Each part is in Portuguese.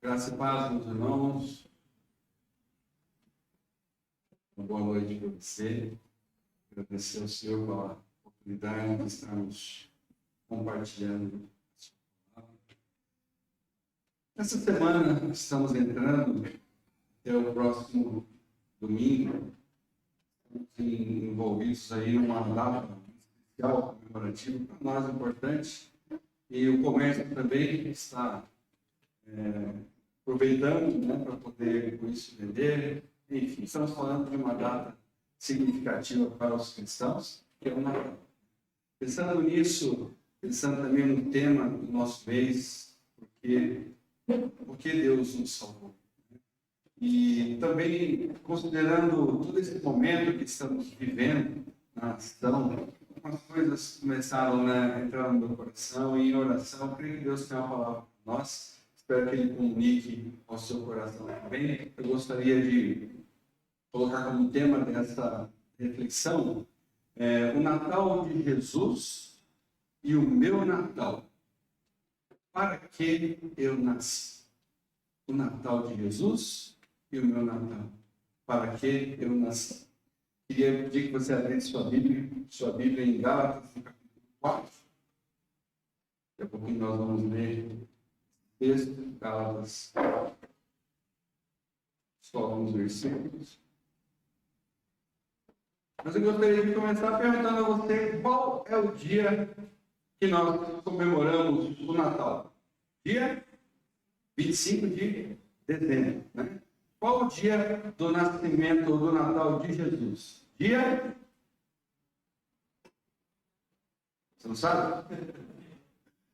Graça e paz, meus irmãos. Uma boa noite para você. Agradecer ao Senhor pela oportunidade de estarmos compartilhando a sua palavra. Essa semana estamos entrando até o próximo domingo. Estamos envolvidos aí numa data especial, comemorativa, para nós importante. E o comércio também está aproveitando, né, para poder com isso vender. Enfim, estamos falando de uma data significativa para os cristãos, que é o Natal. Pensando nisso, pensando também no tema do nosso mês, porque Deus nos salvou. E também considerando todo esse momento que estamos vivendo na nação, algumas coisas começaram a entrar no meu coração, e em oração, creio que Deus tem uma palavra para nós. Espero que Ele comunique ao seu coração também. Eu gostaria de colocar como tema dessa reflexão o Natal de Jesus e o meu Natal. Para que eu nasci? O Natal de Jesus e o meu Natal. Para que eu nasci? Queria pedir que você abrisse sua Bíblia em Gálatas, no capítulo 4. Daqui a pouquinho nós vamos ler texto, Gálatas, só alguns versículos. Mas eu gostaria de começar perguntando a você qual é o dia que nós comemoramos o Natal. Dia 25 de dezembro, né? Qual o dia do nascimento do Natal de Jesus? Dia? Você não sabe?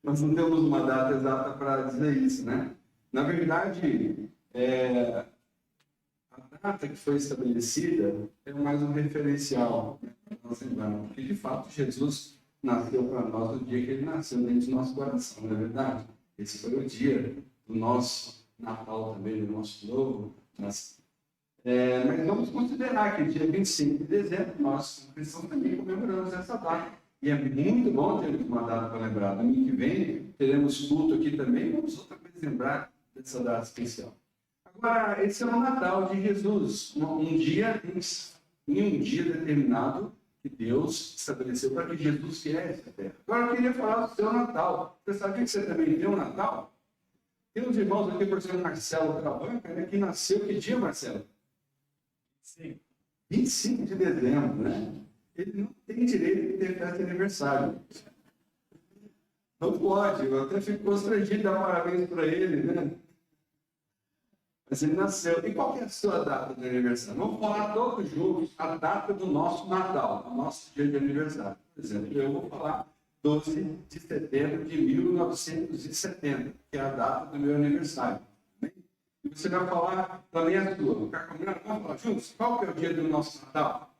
Nós não temos uma data exata para dizer isso, né? Na verdade, a data que foi estabelecida é mais um referencial, né, para nós lembrarmos, porque de fato Jesus nasceu para nós no dia que ele nasceu dentro do nosso coração, não é verdade? Esse foi o dia do nosso Natal também, do nosso novo nascimento. Mas vamos considerar que dia 25 de dezembro nós, como cristãos, também comemoramos essa data. E é muito bom ter uma data para lembrar. No ano que vem teremos culto aqui também, vamos outra vez lembrar dessa data especial. Agora, esse é o Natal de Jesus, em um dia determinado que Deus estabeleceu para que Jesus viesse à Terra. Agora eu queria falar do seu Natal. Você sabia que você também tem um Natal? Tem uns irmãos aqui, por exemplo, Marcelo Trabanca, né, que nasceu que dia, Marcelo? Sim. 25 de dezembro, né? Ele não tem direito de ter festa de aniversário. Não pode, eu até fico constrangido de dar parabéns para ele, né? Mas ele nasceu. E qual que é a sua data de aniversário? Vamos falar todos juntos a data do nosso Natal, o nosso dia de aniversário. Por exemplo, eu vou falar 12 de setembro de 1970, que é a data do meu aniversário. E você vai falar também a sua. Vamos falar juntos? Qual que é o dia do nosso Natal?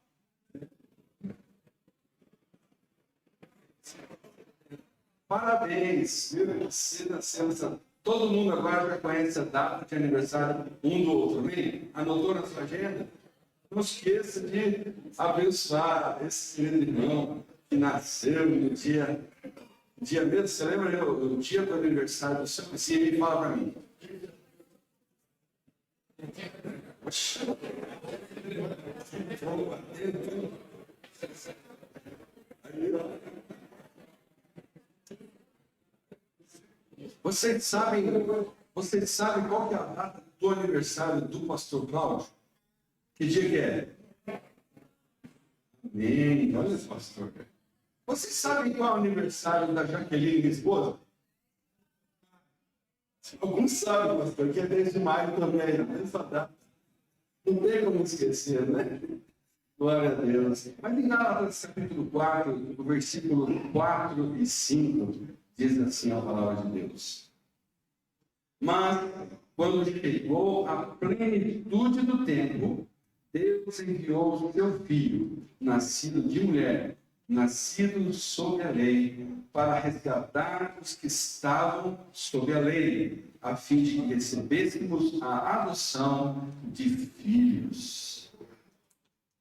Parabéns! Você nasceu. Todo mundo agora já conhece a data de aniversário um do outro. Amém? Anotou na sua agenda? Não esqueça de abençoar esse querido irmão que nasceu no dia mesmo. Você lembra o dia do aniversário do seu vizinho? Ele fala para mim. Vocês sabem qual que é a data do aniversário do pastor Cláudio? Que dia que é? Amém. Olha, pastor. Vocês sabem qual é o aniversário da Jaqueline, minha esposa? Alguns sabem, pastor, que é 10 de maio também, a mesma data. Não tem como esquecer, né? Glória a Deus. Mas em Gálatas, capítulo 4, o versículo 4 e 5, diz assim a palavra de Deus. Mas, quando chegou a plenitude do tempo, Deus enviou o seu Filho, nascido de mulher, nascido sob a lei, para resgatar os que estavam sob a lei, a fim de que recebêssemos a adoção de filhos.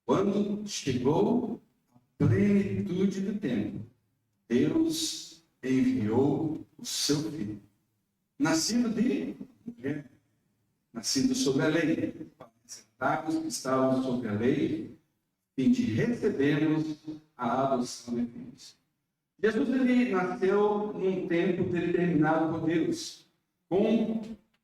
Quando chegou a plenitude do tempo, Deus enviou o seu Filho, nascido de mulher, nascido sob a lei, para aceitar os que estavam sob a lei, a fim de recebermos a adoção de filhos. Jesus ele nasceu num tempo determinado por Deus, com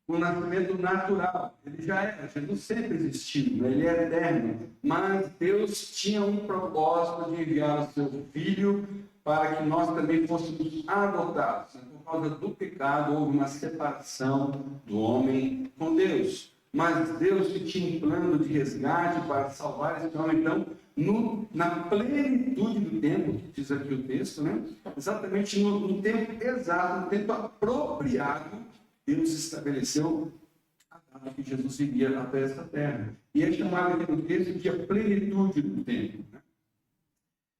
o nascimento natural. Ele já era, Jesus sempre existiu, né? Ele é eterno, mas Deus tinha um propósito de enviar o seu Filho para que nós também fôssemos adotados. Por causa do pecado, houve uma separação do homem com Deus. Mas Deus que tinha um plano de resgate para salvar esse homem, então, na plenitude do tempo, que diz aqui o texto, né? Exatamente no tempo exato, no tempo apropriado, Deus estabeleceu a data que Jesus viria até esta terra. E é chamado aqui no texto de a plenitude do tempo. Né?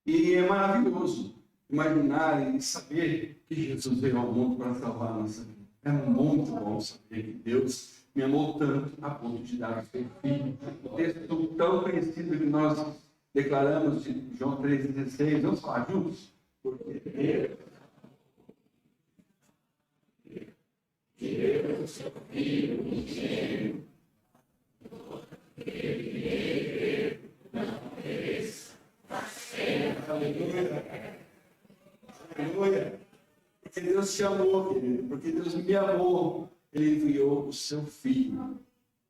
E é maravilhoso imaginar e saber que Jesus veio ao mundo para salvar a nossa vida. É muito bom saber que Deus me amou tanto a ponto de dar o seu Filho. O texto tão conhecido que nós declaramos de João 3,16. Vamos falar juntos? Porque Deus, seu Filho, unigênito, ele não fez aleluia. Aleluia. Porque Deus te amou, querido. Porque Deus me amou. Ele enviou o seu Filho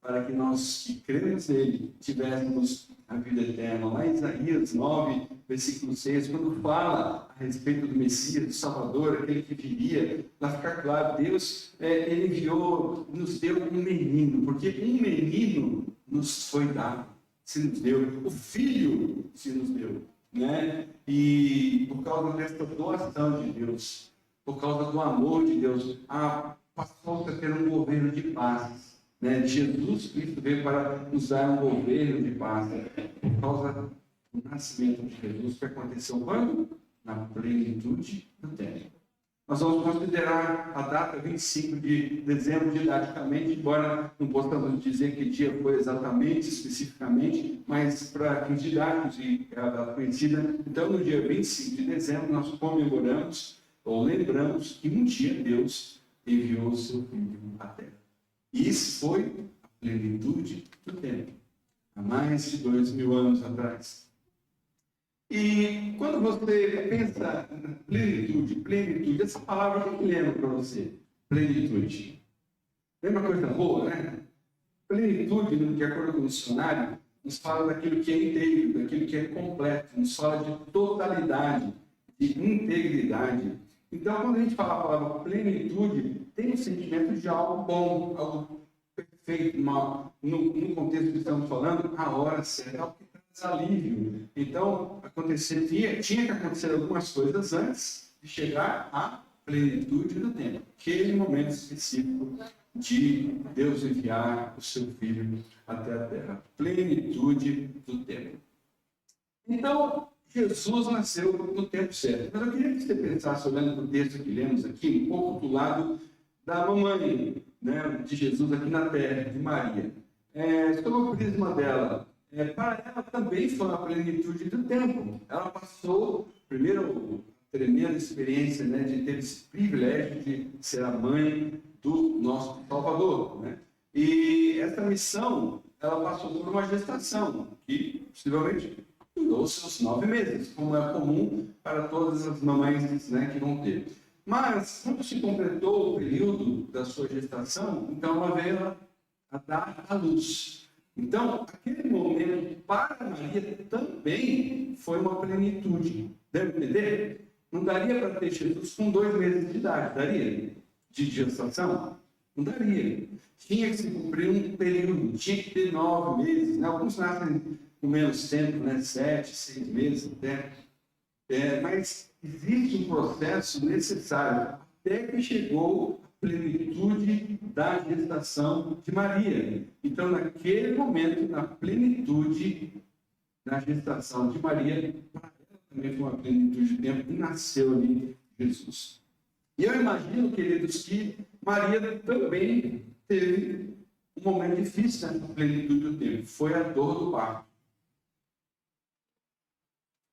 para que nós que cremos nele tivéssemos a vida eterna. Lá em Isaías 9, versículo 6, quando fala a respeito do Messias, do Salvador, aquele que viria, lá fica claro, Deus ele enviou, nos deu um menino, porque um menino nos foi dado, se nos deu, o Filho se nos deu, né? E por causa dessa doação de Deus, por causa do amor de Deus, passou a ter um governo de paz. Né? Jesus Cristo veio para nos dar um governo de paz. Por causa do nascimento de Jesus, que aconteceu quando? Na plenitude do tempo. Nós vamos considerar a data 25 de dezembro didaticamente, embora não possamos dizer que dia foi exatamente, especificamente, mas para fins didáticos e a data conhecida. Então, no dia 25 de dezembro, nós comemoramos ou lembramos que um dia Deus enviou o seu Filho à Terra. E isso foi a plenitude do tempo, há mais de 2000 anos atrás. E quando você pensa na plenitude, essa palavra que lembra para você? Plenitude. Lembra coisa boa, né? Plenitude, de acordo com o dicionário, nos fala daquilo que é inteiro, daquilo que é completo, nos fala de totalidade, de integridade. Então, quando a gente fala a palavra plenitude, tem um sentimento de algo bom, algo perfeito, no contexto que estamos falando, a hora certa, algo que traz alívio. Então, tinha que acontecer algumas coisas antes de chegar à plenitude do tempo, aquele momento específico de Deus enviar o seu Filho até a terra. Plenitude do tempo. Então, Jesus nasceu no tempo certo. Mas eu queria que você pensasse, olhando para o texto que lemos aqui, um pouco do lado da mamãe, né, de Jesus aqui na terra, de Maria. Sob o prisma dela, para ela também foi uma plenitude do tempo. Ela passou, primeiro, a tremenda experiência, né, de ter esse privilégio de ser a mãe do nosso Salvador. Né? E essa missão, ela passou por uma gestação, que possivelmente durou seus 9 meses, como é comum para todas as mamães, né, que vão ter. Mas, quando se completou o período da sua gestação, então ela veio a dar à luz. Então, aquele momento para Maria também foi uma plenitude. Deve entender? Não daria para ter Jesus com 2 meses de idade, daria? De gestação? Não daria. Tinha que se cumprir um período, tinha que ter 9 meses. Né? Alguns nascem com menos tempo, né? 7, 6 meses até. Mas existe um processo necessário até que chegou a plenitude da gestação de Maria. Então, naquele momento, na plenitude da gestação de Maria, para ela também foi uma plenitude de tempo e nasceu ali Jesus. E eu imagino, queridos, que Maria também teve um momento difícil nessa plenitude do tempo. Foi a dor do parto.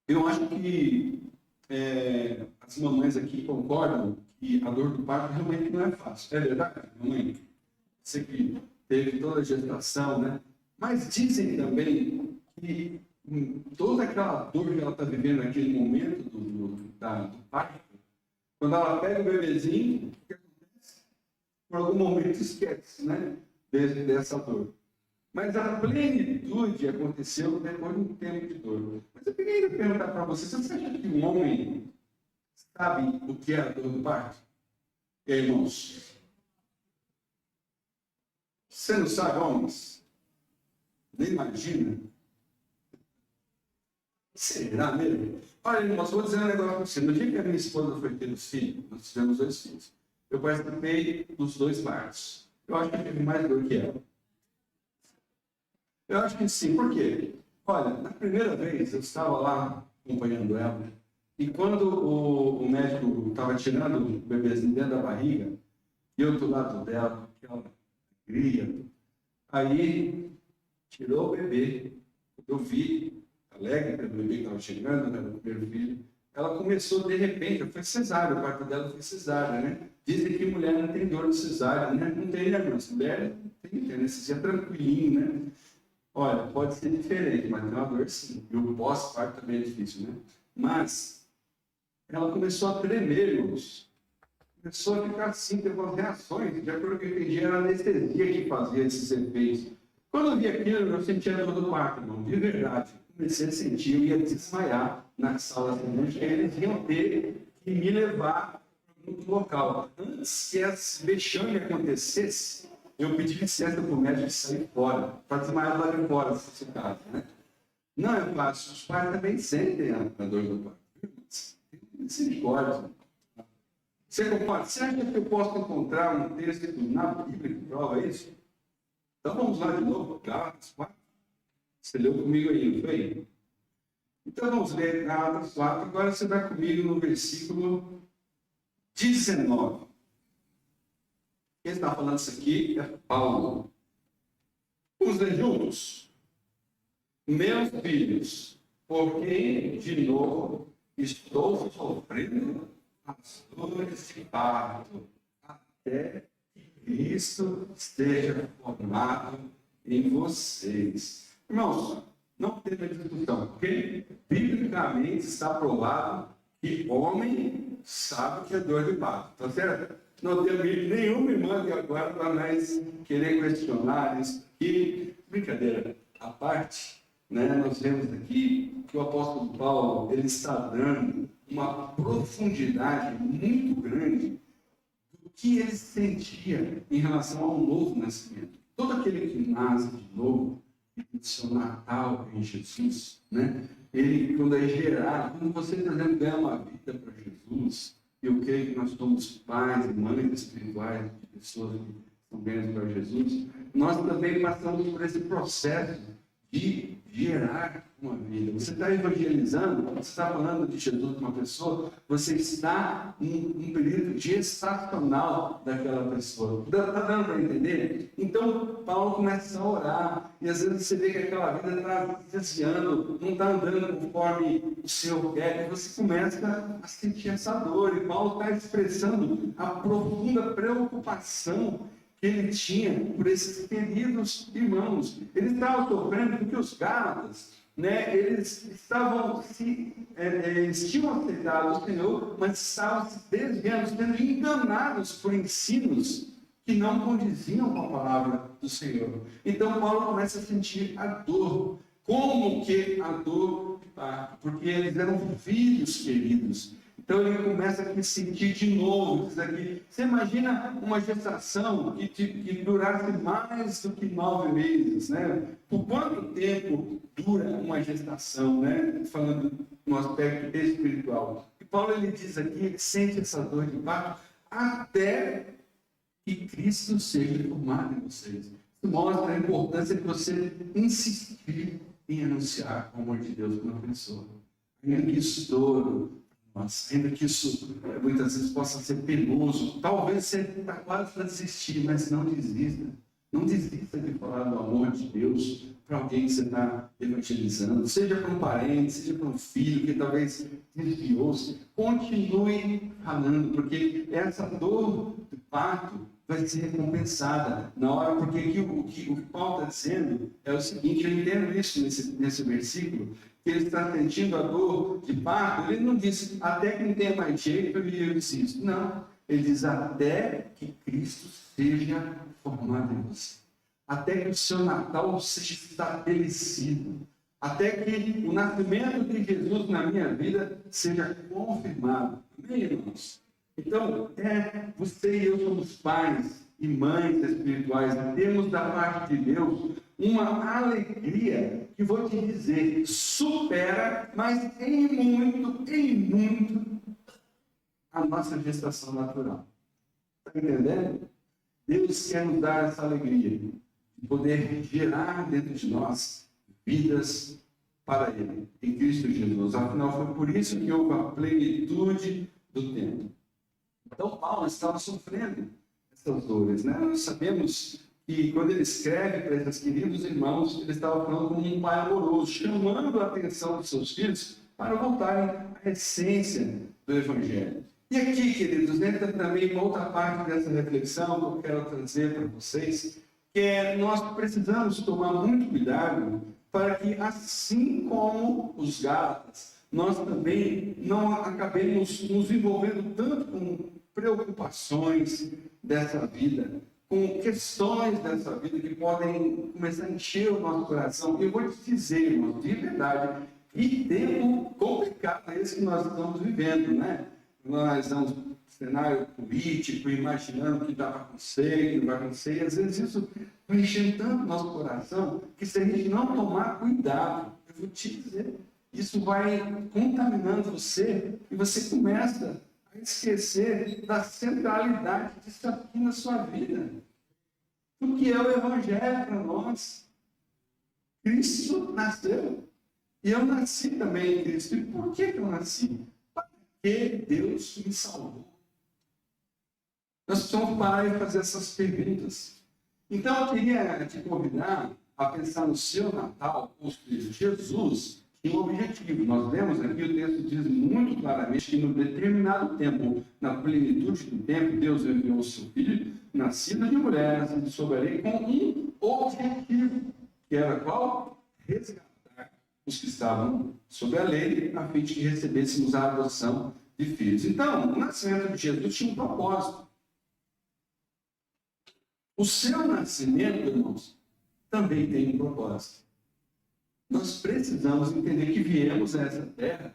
Eu acho que as mamães aqui concordam que a dor do parto realmente não é fácil. É verdade, mamãe? Você que teve toda a gestação, né? Mas dizem também que toda aquela dor que ela está vivendo naquele momento do parto, quando ela pega o bebezinho, o que acontece? Por algum momento esquece, né? Dessa dor. Mas a plenitude aconteceu depois de um tempo de dor. Mas eu queria perguntar para você, você acha que um homem sabe o que é a dor do parto? E aí, irmãos? Você não sabe, homens? Nem imagina. Será mesmo? Olha, irmãos, vou dizer um negócio para você. No dia que a minha esposa foi ter os filhos, nós tivemos 2 filhos, eu participei dos 2 partos. Eu acho que eu tive mais dor que ela. Eu acho que sim, por quê? Olha, na primeira vez eu estava lá acompanhando ela, e quando o médico estava tirando o bebezinho dentro da barriga, e eu do lado dela, aquela alegria, aí tirou o bebê, eu vi, alegre pelo bebê que estava chegando, né, do primeiro filho, ela começou de repente, foi cesárea, o parto dela foi cesárea, né? Dizem que mulher não tem dor de cesárea, né? Não tem, né, mas mulher tem anestesia tranquilinho, né? Olha, pode ser diferente, mas tem uma dor sim. E o pós-parto também é difícil, né? Mas ela começou a tremer, irmãos. Começou a ficar assim, teve umas reações. Já pelo que eu entendi, era a anestesia que fazia esses efeitos. Quando eu vi aquilo, eu sentia dor do parto, irmão, de verdade. Comecei a sentir, eu ia desmaiar na sala da cirurgia. Eles iam ter que me levar para um local. Antes que esse vexame acontecesse, eu pedi licença para o médico e sair fora, para desmaiar lá de fora, se fosse o caso, né? Não é fácil, os pais também sentem a dor do parto. Misericórdia. Você concorda? Você acha que eu posso encontrar um texto na Bíblia que prova isso? Então vamos lá de novo, Gálatas 4. Você leu comigo aí, não foi? Então vamos ler Gálatas 4. Agora você vai comigo no versículo 19. Quem está falando isso aqui é Paulo. Vamos ler juntos? Meus filhos, por quem de novo estou sofrendo as dores de parto, até que Cristo esteja formado em vocês. Irmãos, não teve discussão, porque biblicamente está provado que homem sabe o que é dor de parto, tá certo? Não teve nenhuma irmã que agora para nós querer questionar isso aqui. Brincadeira à parte, né? Nós vemos aqui que o apóstolo Paulo ele está dando uma profundidade muito grande do que ele sentia em relação ao novo nascimento. Todo aquele que nasce de novo, do seu Natal em Jesus, né? Ele, quando é gerado, quando você, por exemplo, ganha uma vida para Jesus, eu creio que nós somos pais e mães espirituais de pessoas que são bem para Jesus, nós também passamos por esse processo de gerar uma vida. Você está evangelizando, você está falando de Jesus para uma pessoa, você está em um período gestacional daquela pessoa. Está dando para entender? Então, Paulo começa a orar, e às vezes você vê que aquela vida está desviando, não está andando conforme o Senhor quer, e você começa a sentir essa dor. E Paulo está expressando a profunda preocupação que ele tinha por esses queridos irmãos. Ele estava sofrendo porque os Gálatas, né, eles estavam eles tinham aceitado o Senhor, mas estavam se desviando, sendo enganados por ensinos que não condiziam com a palavra do Senhor. Então Paulo começa a sentir a dor. Como que a dor? Porque eles eram filhos queridos. Então ele começa a sentir de novo isso aqui. Você imagina uma gestação que durasse mais do que 9 meses, né? Por quanto tempo dura uma gestação, né? Falando no aspecto espiritual. E Paulo ele diz aqui, ele sente essa dor de parto até que Cristo seja formado em vocês. Isso mostra a importância de você insistir em anunciar o amor de Deus para uma pessoa. Ainda que isso dure, ainda que isso muitas vezes possa ser penoso, talvez você está quase para desistir, mas não desista. Não desista de falar do amor de Deus para alguém que você está evangelizando, seja para um parente, seja para um filho que talvez desviou-se. Continue falando, porque essa dor do parto vai ser recompensada na hora, porque aqui, o que Paulo está dizendo é o seguinte, eu entendo isso nesse versículo, que ele está sentindo a dor de parto. Ele não diz até que não tenha mais jeito, eu disse isso. Não, ele diz até que Cristo seja formado em você, até que o seu Natal seja estabelecido, até que o nascimento de Jesus na minha vida seja confirmado. Amém, irmãos? Então, você e eu somos pais e mães espirituais, temos da parte de Deus uma alegria que, vou te dizer, supera, mas em muito, a nossa gestação natural. Está entendendo? Deus quer nos dar essa alegria de poder gerar dentro de nós vidas para Ele, em Cristo Jesus. Afinal, foi por isso que houve a plenitude do tempo. Então, Paulo estava sofrendo essas dores, né? Nós sabemos que quando ele escreve para esses queridos irmãos, ele estava falando como um pai amoroso, chamando a atenção dos seus filhos para voltarem à essência do Evangelho. E aqui, queridos, entra também uma outra parte dessa reflexão que eu quero trazer para vocês, que é nós precisamos tomar muito cuidado para que, assim como os Gálatas, nós também não acabemos nos envolvendo tanto com preocupações dessa vida, com questões dessa vida que podem começar a encher o nosso coração. E eu vou te dizer, irmão, de verdade, que tempo complicado é esse que nós estamos vivendo, né? Nós estamos no cenário político, imaginando o que vai acontecer, o que não vai acontecer, e às vezes isso vai enchendo tanto o nosso coração, que se a gente não tomar cuidado, eu vou te dizer, isso vai contaminando você, e você começa a esquecer da centralidade disso aqui na sua vida. O que é o Evangelho para nós? Cristo nasceu. E eu nasci também em Cristo. E por que eu nasci? Porque Deus me salvou. Nós precisamos parar e fazer essas perguntas. Então, eu queria te convidar a pensar no seu Natal, ou seja, Jesus tem um objetivo. Nós vemos aqui, o texto diz muito claramente que no determinado tempo, na plenitude do tempo, Deus enviou o seu Filho, nascido de mulher, nascido sob a lei, com um objetivo, que era qual? Resgatar os que estavam sob a lei, a fim de que recebêssemos a adoção de filhos. Então, o nascimento de Jesus tinha um propósito. O seu nascimento, irmãos, também tem um propósito. Nós precisamos entender que viemos a essa terra,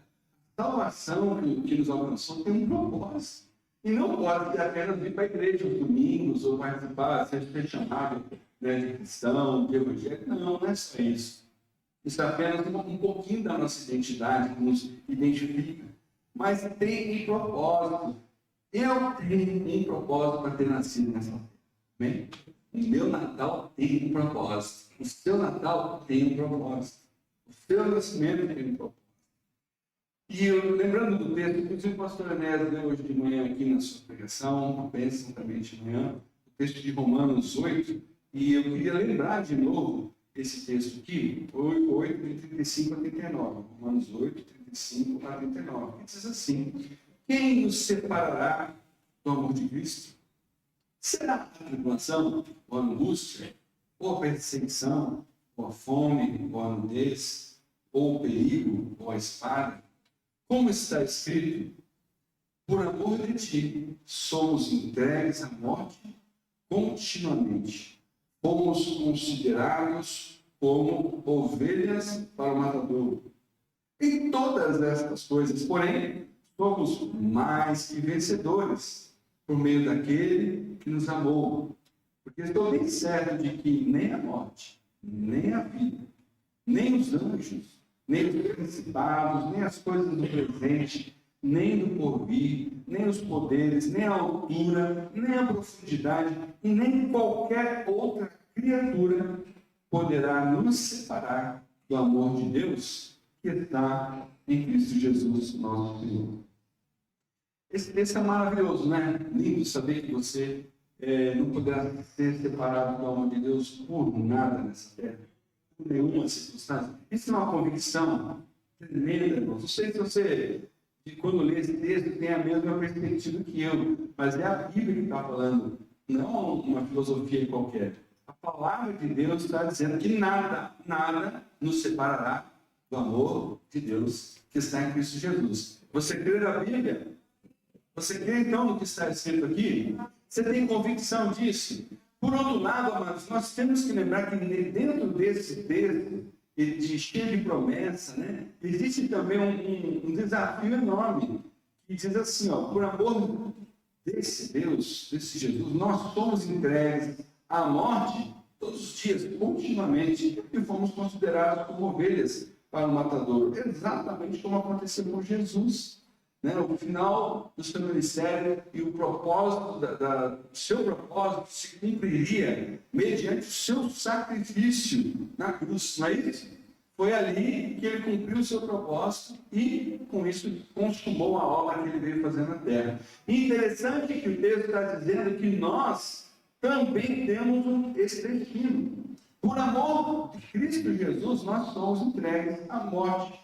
a salvação que nos alcançou tem um propósito. E não pode ser apenas vir para a igreja aos domingos, ou participar, ser chamado, né, de cristão, de evangélico. Não, não é só isso. Isso é apenas um pouquinho da nossa identidade, que nos identifica. Mas tem um propósito. Eu tenho um propósito para ter nascido nessa terra. Amém? O meu Natal tem um propósito. O seu Natal tem um propósito. O seu nascimento tem um propósito. E eu, lembrando do texto, inclusive o pastor Enéas deu hoje de manhã aqui na sua pregação, uma bênção também de manhã, o texto de Romanos 8, e eu queria lembrar de novo esse texto aqui, 8, de 35 a 39, Romanos 8, 35 a 39, que diz assim: quem nos separará do amor de Cristo? Será a tribulação, ou a angústia, ou a perseguição, ou a fome, ou a nudez, ou o perigo, ou a espada? Como está escrito, por amor de ti, somos entregues à morte continuamente. Fomos considerados como ovelhas para o matador. Em todas estas coisas, porém, somos mais que vencedores, por meio daquele que nos amou. Porque estou bem certo de que nem a morte, nem a vida, nem os anjos, nem os principados, nem as coisas do presente, nem do porvir, nem os poderes, nem a altura, nem a profundidade, e nem qualquer outra criatura poderá nos separar do amor de Deus que está em Cristo Jesus, nosso Senhor. Esse texto é maravilhoso, né? Lindo saber que você não poderá ser separado do amor de Deus por nada nessa terra, por nenhuma circunstância. Isso é uma convicção tremenda, irmão. Não sei se você, quando lê esse texto, tem a mesma perspectiva que eu, mas é a Bíblia que está falando não uma filosofia qualquer. A palavra de Deus está dizendo que nada nos separará do amor de Deus que está em Cristo Jesus. Você crê na Bíblia? Você crê então no que está escrito aqui? Você tem convicção disso? Por outro lado, amados, nós temos que lembrar que dentro desse texto, cheio de promessa, né, existe também um desafio enorme, que diz assim, ó, por amor desse Deus, desse Jesus, nós somos entregues à morte todos os dias, continuamente, e fomos considerados como ovelhas para o matador, exatamente como aconteceu com Jesus. Né? O final do seu ministério e o propósito, o seu propósito se cumpriria mediante o seu sacrifício na cruz, não é isso? Foi ali que ele cumpriu o seu propósito e, com isso, consumou a obra que ele veio fazer na terra. E interessante que o texto está dizendo que nós também temos esse destino. Por amor de Cristo Jesus, nós somos entregues à morte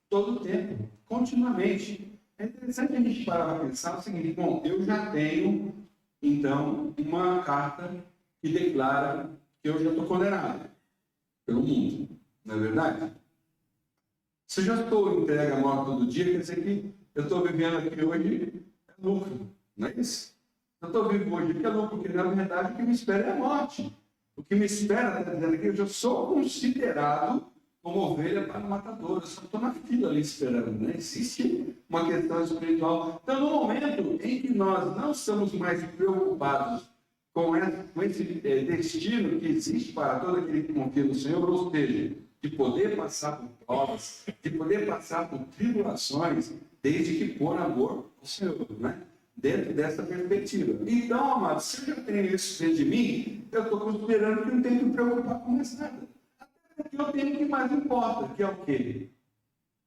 todo o tempo, continuamente. É interessante a gente parar para pensar o seguinte: bom, eu já tenho, então, uma carta que declara que eu já estou condenado pelo mundo. Não é verdade? Se eu já estou entregue à morte todo dia, quer dizer que eu estou vivendo aqui hoje é lucro, não é isso? Eu estou vivo hoje aqui é lucro, porque na verdade o que me espera é a morte. O que me espera, está dizendo aqui, eu já sou considerado como ovelha para o matador. Eu só estou na fila ali esperando, né? Existe uma questão espiritual. Então, no momento em que nós não estamos mais preocupados com esse destino que existe para todo aquele que confia no Senhor, ou seja, de poder passar por provas, de poder passar por tribulações, desde que por amor ao Senhor, né? Dentro dessa perspectiva. Então, amados, se eu já tenho isso dentro de mim, eu estou considerando que não tenho que me preocupar com mais nada. Até porque eu tenho o que mais importa, que é o quê?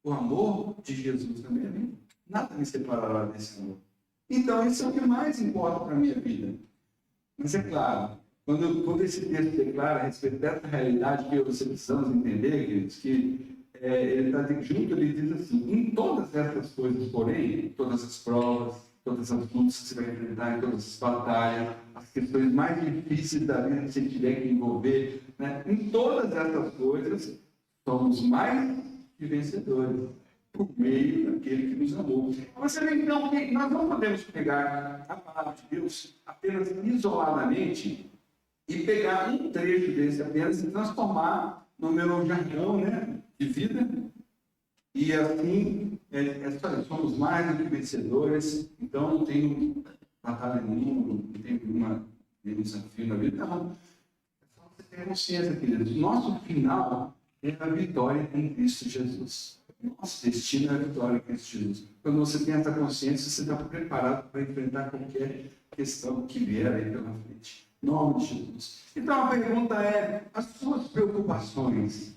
O amor de Jesus na minha vida. Nada me separará desse amor. Então, isso é o que mais importa para a minha vida. Mas é claro, quando esse texto declara a respeito dessa realidade que você precisamos entender, queridos, que ele está junto, ele diz assim: em todas essas coisas, porém, todas as provas, todas as lutas que você vai enfrentar, em todas as batalhas, as questões mais difíceis da vida que você tiver que envolver, né? Em todas essas coisas, somos mais que vencedores, por meio daquele que nos amou. Você vê então que nós não podemos pegar a palavra de Deus apenas isoladamente e pegar um trecho desse apenas e transformar no meu jargão, né, de vida. E assim, somos mais do que vencedores, então não tenho batalha nenhuma, não tenho nenhum desafio na vida, não. É só você ter consciência, queridos. Nosso final é a vitória em Cristo Jesus. Nosso destino é a vitória em Cristo Jesus. Quando você tem essa consciência, você está preparado para enfrentar qualquer questão que vier aí pela frente. Em nome de Jesus. Então a pergunta é: as suas preocupações,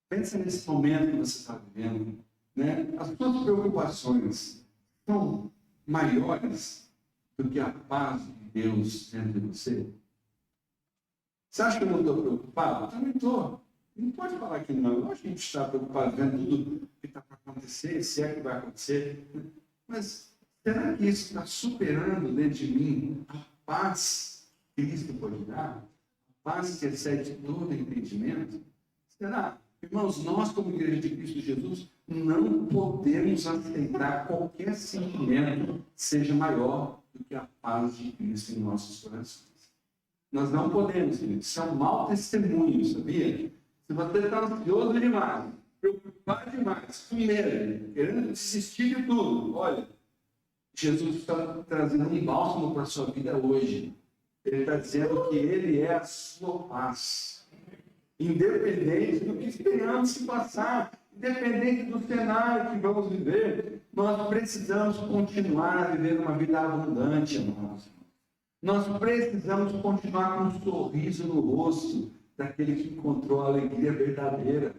pensa nesse momento que você está vivendo, né? As suas preocupações são maiores do que a paz de Deus dentro de você? Você acha que eu não estou preocupado? Eu também estou. Não pode falar que não. Eu acho que a gente está preocupado vendo tudo que está para acontecer, se é que vai acontecer. Mas será que isso está superando dentro de mim a paz que Cristo pode dar? A paz que excede todo entendimento? Será? Irmãos, nós como Igreja de Cristo Jesus não podemos aceitar qualquer sentimento que seja maior do que a paz de Cristo em nossos corações. Nós não podemos, queridos. Isso é um mau testemunho, sabia? Se você está ansioso demais, preocupado demais, com medo, querendo desistir de tudo, olha, Jesus está trazendo um bálsamo para a sua vida hoje. Ele está dizendo que Ele é a sua paz. Independente do que esperamos se passar, independente do cenário que vamos viver, nós precisamos continuar a viver uma vida abundante, irmãos. Nós precisamos continuar com um sorriso no rosto daquele que encontrou a alegria verdadeira,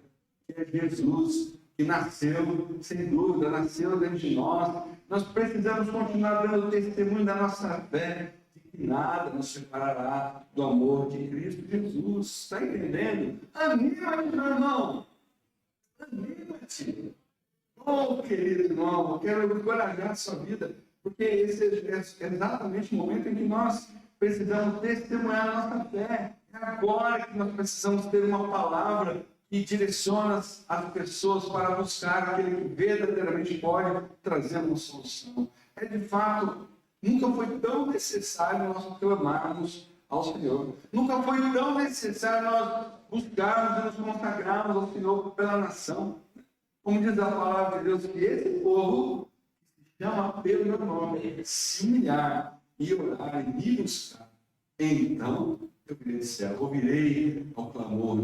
que é Jesus, que nasceu, sem dúvida, nasceu dentro de nós. Nós precisamos continuar dando testemunho da nossa fé, de que nada nos separará do amor de Cristo Jesus. Está entendendo? Anima-te, meu irmão! Anima-te! Oh, querido irmão, eu quero encorajar a sua vida, porque esse é exatamente o momento em que nós precisamos testemunhar a nossa fé. É agora que nós precisamos ter uma palavra que direciona as pessoas para buscar aquele que verdadeiramente pode trazer uma solução. É de fato, nunca foi tão necessário nós clamarmos ao Senhor. Nunca foi tão necessário nós buscarmos e nos consagrarmos ao Senhor pela nação. Como diz a palavra de Deus, que esse povo que se chama pelo meu nome, se humilhar e orar e me buscar, então eu virei do céu, ouvirei ao clamor,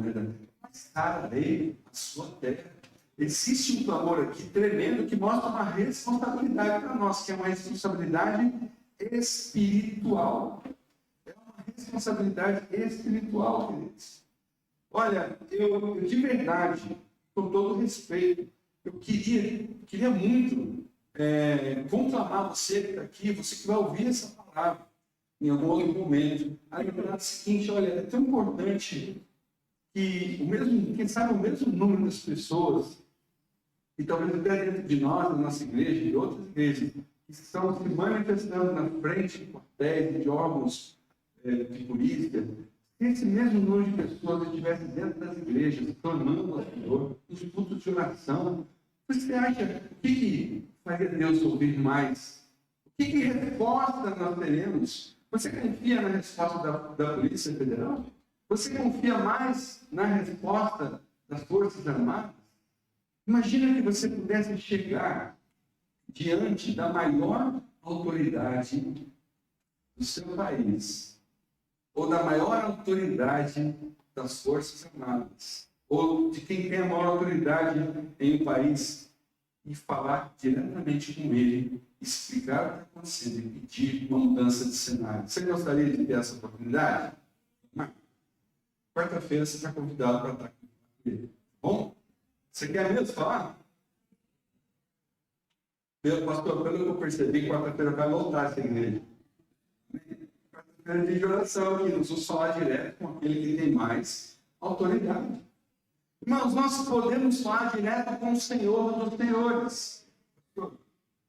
mas sararei a sua terra. Existe um clamor aqui tremendo que mostra uma responsabilidade para nós, que é uma responsabilidade espiritual. É uma responsabilidade espiritual, queridos. Olha, eu de verdade, com todo respeito, eu queria muito conclamar você que está aqui, você que vai ouvir essa palavra em algum outro momento, a lembrar o seguinte: olha, é tão importante que quem sabe o mesmo número das pessoas, e talvez até dentro de nós, da nossa igreja e de outras igrejas, que estão se manifestando na frente de quartéis, de órgãos de polícia, se esse mesmo número de pessoas estivesse dentro das igrejas, clamando ao Senhor, nos cultos de oração, você acha o que faria Deus ouvir mais? O que resposta nós teremos? Você confia na resposta da Polícia Federal? Você confia mais na resposta das Forças Armadas? Imagina que você pudesse chegar diante da maior autoridade do seu país, ou da maior autoridade das Forças Armadas, ou de quem tem a maior autoridade em um país, e falar diretamente com ele, explicar o que está acontecendo e pedir uma mudança de cenário. Você gostaria de ter essa oportunidade? Quarta-feira você está convidado para estar aqui com ele. Bom? Você quer mesmo falar? Pastor, pelo que eu percebi, quarta-feira vai lotar essa igreja. Quarta-feira de oração aqui, nós vamos falar direto com aquele que tem mais autoridade. Irmãos, nós podemos falar direto com o Senhor dos Senhores.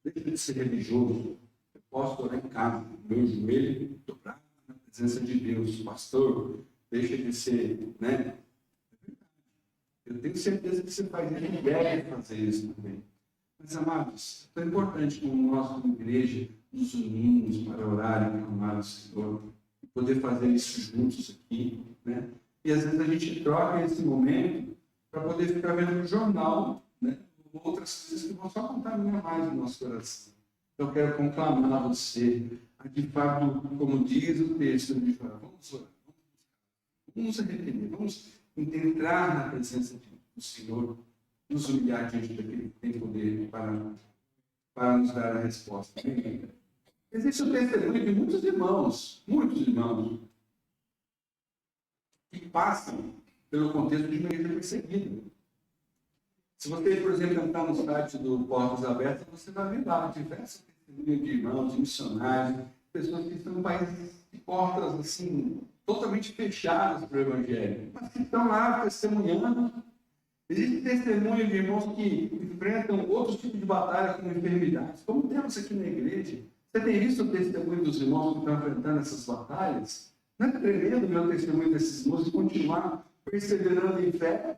Deixa de ser religioso. Eu posso orar em casa, meu joelho dobrado na presença de Deus. Pastor, deixa de ser, Eu tenho certeza que você faz isso e deve fazer isso também. Mas, amados, é tão importante como nós, como igreja, nos unimos para orar e clamar ao Senhor, e poder fazer isso juntos aqui, E às vezes a gente troca esse momento para poder ficar vendo no jornal, outras coisas que vão só contaminar mais o nosso coração. Eu quero conclamar você a, de fato, como diz o texto de João, vamos orar, vamos arrepender, vamos entrar na presença do Senhor, nos humilhar diante daquele que tem poder para nos dar a resposta. Existe o testemunho de muitos irmãos, que passam pelo contexto de uma igreja perseguida. Se você, por exemplo, entrar no site do Portas Abertas, você vai ver lá diversos testemunhos de irmãos, de missionários, pessoas que estão em países de portas assim, totalmente fechadas para o Evangelho, mas que estão lá testemunhando. Existe testemunho de irmãos que enfrentam outros tipos de batalha, como enfermidades, como temos aqui na igreja. Você tem visto o testemunho dos irmãos que estão enfrentando essas batalhas? Não é tremendo ver o testemunho desses irmãos e continuar perseverando em fé?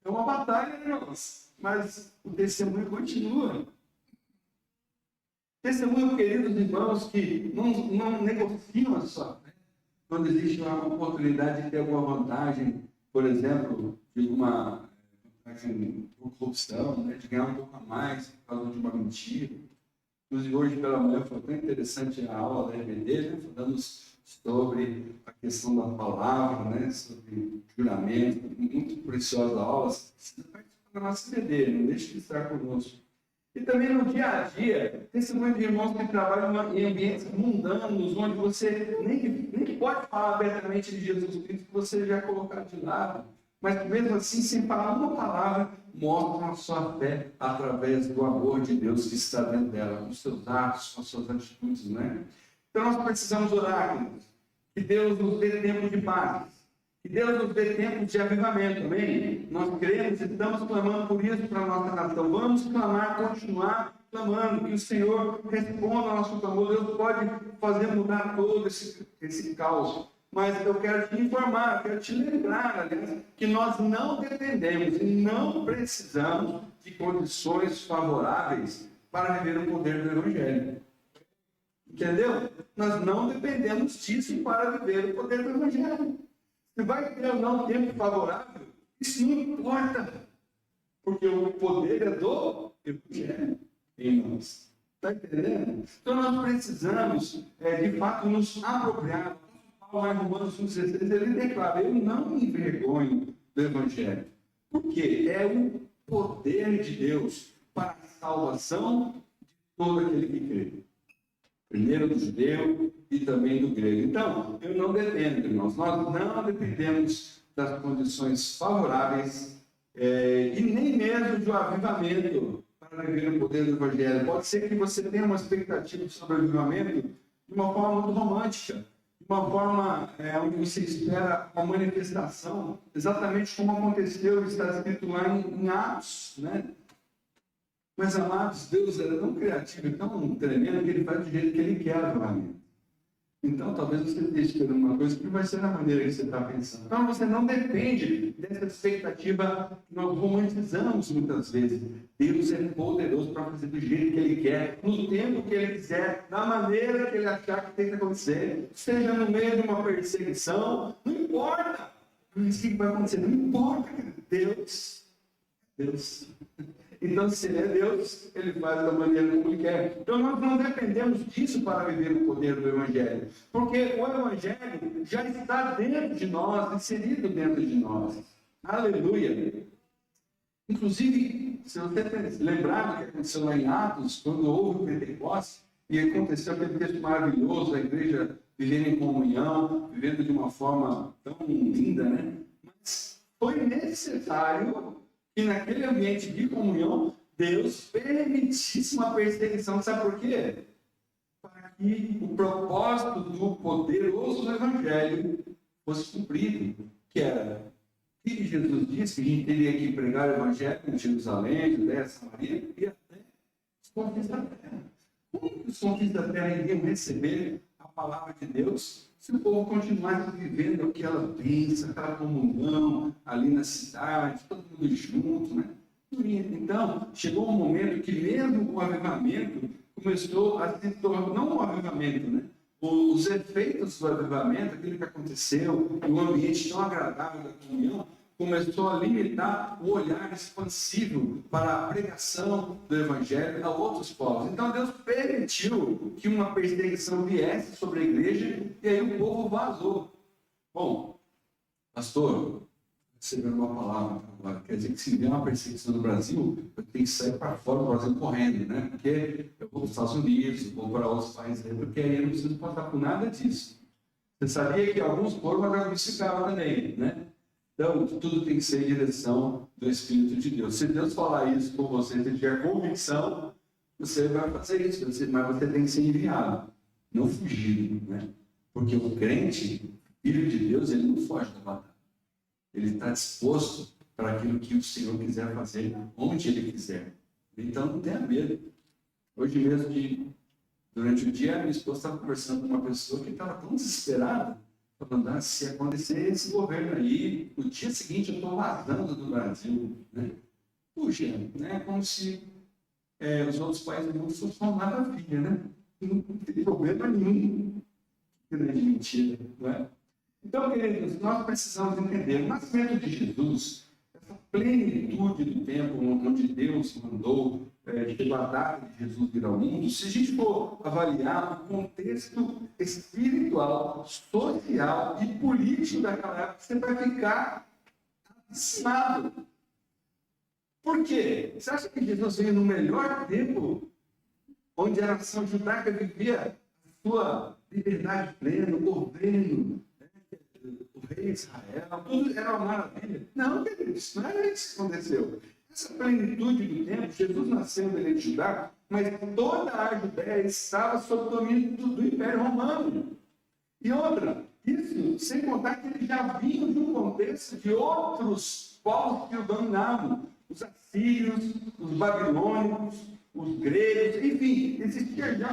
É uma batalha, irmãos, mas o testemunho continua. Testemunho, queridos irmãos, que não negociam a sua fé. Quando existe uma oportunidade de ter alguma vantagem, por exemplo, de uma vantagem por corrupção, de ganhar um pouco a mais por causa de uma mentira. Inclusive, hoje pela manhã foi tão interessante a aula da EBD, falando sobre a questão da palavra, sobre juramento, muito preciosa a aula. Você precisa participar da nossa EBD, não deixe de estar conosco. E também no dia a dia, testemunho de irmãos que trabalham em ambientes mundanos, onde você nem pode falar abertamente de Jesus Cristo, que você já é colocado de lado. Mas mesmo assim, sem falar uma palavra, mostram a sua fé através do amor de Deus que está dentro dela, com os seus atos, com as suas atitudes, Então nós precisamos orar, queridos, que Deus nos dê tempo de paz, que Deus nos dê tempo de avivamento, amém? Nós cremos e estamos clamando por isso para a nossa nação. Vamos clamar, continuar clamando, que o Senhor responda ao nosso clamor. Deus pode fazer mudar todo esse caos. Mas eu quero te informar, quero te lembrar, aliás, que nós não dependemos e não precisamos de condições favoráveis para viver o poder do Evangelho. Entendeu? Nós não dependemos disso para viver o poder do Evangelho. Se vai ter ou não tempo favorável, isso não importa. Porque o poder é do Evangelho em nós. Está entendendo? Então nós precisamos, de fato, nos apropriar. Paulo, em Romanos 1,16, ele declara: eu não me envergonho do Evangelho. Porque é o poder de Deus para a salvação de todo aquele que crê. Primeiro do judeu e também do grego. Então, eu não dependo, irmãos. Nós não dependemos das condições favoráveis e nem mesmo de um avivamento para viver o poder do Evangelho. Pode ser que você tenha uma expectativa sobre o avivamento de uma forma muito romântica, de uma forma onde você espera uma manifestação, exatamente como aconteceu, está escrito lá em Atos, né? Mas, amados, Deus era tão criativo e tão tremendo que Ele faz do jeito que Ele quer o avivamento. Então, talvez você esteja esperando uma coisa que não vai ser da maneira que você está pensando. Então, você não depende dessa expectativa que nós romantizamos muitas vezes. Deus é poderoso para fazer do jeito que Ele quer, no tempo que Ele quiser, da maneira que Ele achar que tem que acontecer. Seja no meio de uma perseguição, não importa. O que vai acontecer? Não importa, cara. Deus. Então, se Ele é Deus, Ele faz da maneira como Ele quer. Então, nós não dependemos disso para viver o poder do Evangelho. Porque o Evangelho já está dentro de nós, inserido dentro de nós. Aleluia! Inclusive, se você lembrar do que aconteceu lá em Atos, quando houve o Pentecostes, e aconteceu aquele texto maravilhoso, a igreja vivendo em comunhão, vivendo de uma forma tão linda, né? Mas foi necessário que naquele ambiente de comunhão, Deus permitisse uma perseguição. Sabe por quê? Para que o propósito do poderoso Evangelho fosse cumprido. Que era o que Jesus disse, que a gente teria que pregar o Evangelho em Jerusalém, Judéia, Samaria e até os confins da terra. Como que os confins da terra iriam receber a palavra de Deus se o povo continuasse vivendo aquela bênção, aquela comunhão ali na cidade, todo mundo junto, né? Então, chegou um momento que mesmo o avivamento começou a se tornar, não o avivamento, né? Os efeitos do avivamento, aquilo que aconteceu, o ambiente tão agradável da comunhão, começou a limitar o olhar expansivo para a pregação do Evangelho a outros povos. Então Deus permitiu que uma perseguição viesse sobre a igreja e aí o povo vazou. Bom, pastor, recebendo uma palavra agora, quer dizer que se vier uma perseguição no Brasil, eu tenho que sair para fora do Brasil correndo, né? Porque eu vou para os Estados Unidos, eu vou para outros países, porque aí eu não preciso passar por nada disso. Você sabia que alguns foram, mas alguns ficaram também, né? Então, tudo tem que ser em direção do Espírito de Deus. Se Deus falar isso com você, se tiver convicção, você vai fazer isso, mas você tem que ser enviado, não fugir, né? Porque o crente, filho de Deus, ele não foge da batalha. Ele está disposto para aquilo que o Senhor quiser fazer, onde Ele quiser. Então, não tenha medo. Hoje mesmo, durante o dia, a minha esposa estava conversando com uma pessoa que estava tão desesperada, falando: se acontecer esse governo aí, no dia seguinte eu estou vazando do Brasil. Né? Puxa, né? Como se os outros países do mundo fossem uma maravilha, né? Não tem problema nenhum. Grande mentira, não é? Então, queridos, nós precisamos entender o nascimento de Jesus, essa plenitude do tempo onde Deus mandou chegou a data de Jesus vir ao mundo. Se a gente for avaliar o contexto espiritual, social e político daquela época, você vai ficar abismado. Por quê? Você acha que Jesus veio no melhor tempo, onde a nação judaica vivia a sua liberdade plena, o governo, o rei de Israel, tudo era uma maravilha? Não, queridos, não era isso que aconteceu. Essa plenitude do tempo, Jesus nasceu em Belém de Judá, mas toda a Judéia estava sob o domínio do Império Romano. E outra, isso sem contar que eles já vinham de um contexto de outros povos que o dominavam, os assírios, os babilônicos, os gregos, enfim, existia já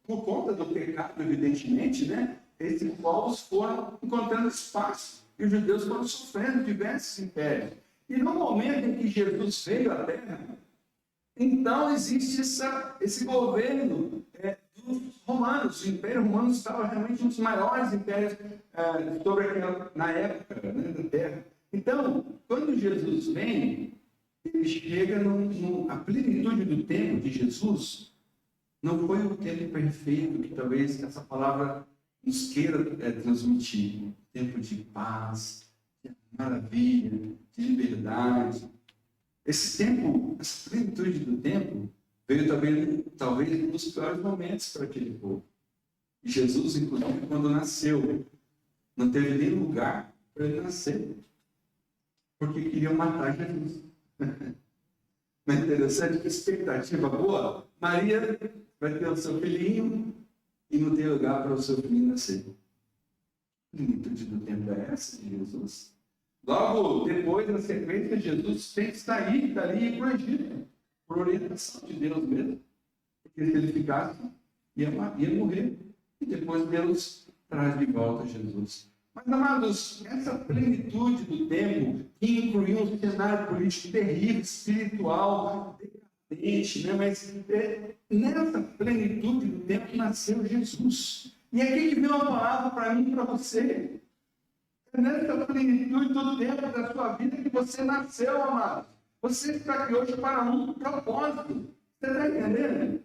por conta do pecado, evidentemente, né? Esses povos foram encontrando espaço e os judeus foram sofrendo diversos impérios. E no momento em que Jesus veio à Terra, então existe esse governo dos romanos. O Império Romano estava realmente um dos maiores impérios na época, né, da Terra. Então, quando Jesus vem, ele chega a plenitude do tempo de Jesus. Não foi o tempo perfeito que talvez essa palavra nos queira transmitir. Tempo de paz, de maravilha, de liberdade. Esse tempo, essa plenitude do tempo, veio também, talvez, um dos piores momentos para aquele povo. E Jesus, inclusive, quando nasceu, não teve nem lugar para ele nascer, porque queriam matar Jesus. Não é interessante? Que expectativa boa. Maria vai ter o seu filhinho e não tem lugar para o seu filhinho nascer. A plenitude do tempo é essa de Jesus. Logo depois, na sequência, Jesus tem que sair dali e ir para o Egito, por orientação de Deus mesmo. Porque se ele ficasse, ia morrer. E depois Deus traz de volta Jesus. Mas, amados, essa plenitude do tempo, que incluía um cenário político terrível, espiritual, decadente, né? Mas nessa plenitude do tempo nasceu Jesus. E aqui que vem uma palavra para mim e para você. É nessa plenitude do tempo da sua vida que você nasceu, amado. Você está aqui hoje para um propósito. Você está entendendo?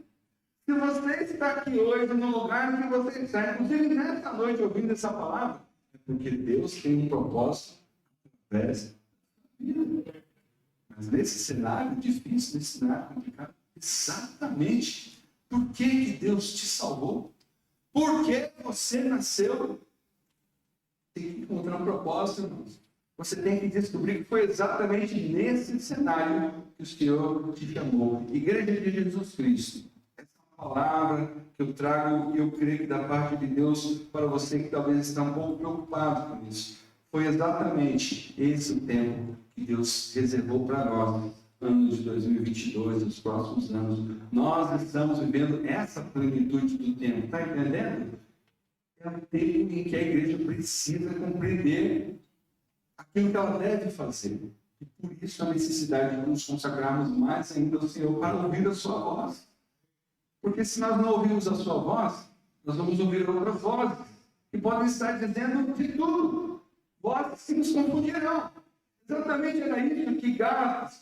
Se você está aqui hoje no lugar que você está, inclusive nessa noite ouvindo essa palavra, é porque Deus tem um propósito através da vida. Mas nesse cenário difícil, nesse cenário complicado, exatamente por que Deus te salvou? Por que você nasceu? Tem que encontrar um propósito, irmãos. Você tem que descobrir que foi exatamente nesse cenário que o Senhor te chamou. Igreja de Jesus Cristo. Essa palavra que eu trago, eu creio que da parte de Deus para você que talvez está um pouco preocupado com isso. Foi exatamente esse o tempo que Deus reservou para nós, ano de 2022, os próximos anos. Nós estamos vivendo essa plenitude do tempo. Está entendendo? É o tempo em que a igreja precisa compreender aquilo que ela deve fazer. E por isso a necessidade de nos consagrarmos mais ainda ao Senhor para ouvir a sua voz. Porque se nós não ouvirmos a sua voz, nós vamos ouvir outras vozes que podem estar dizendo de tudo. Vozes que nos confundirão. Exatamente era isso que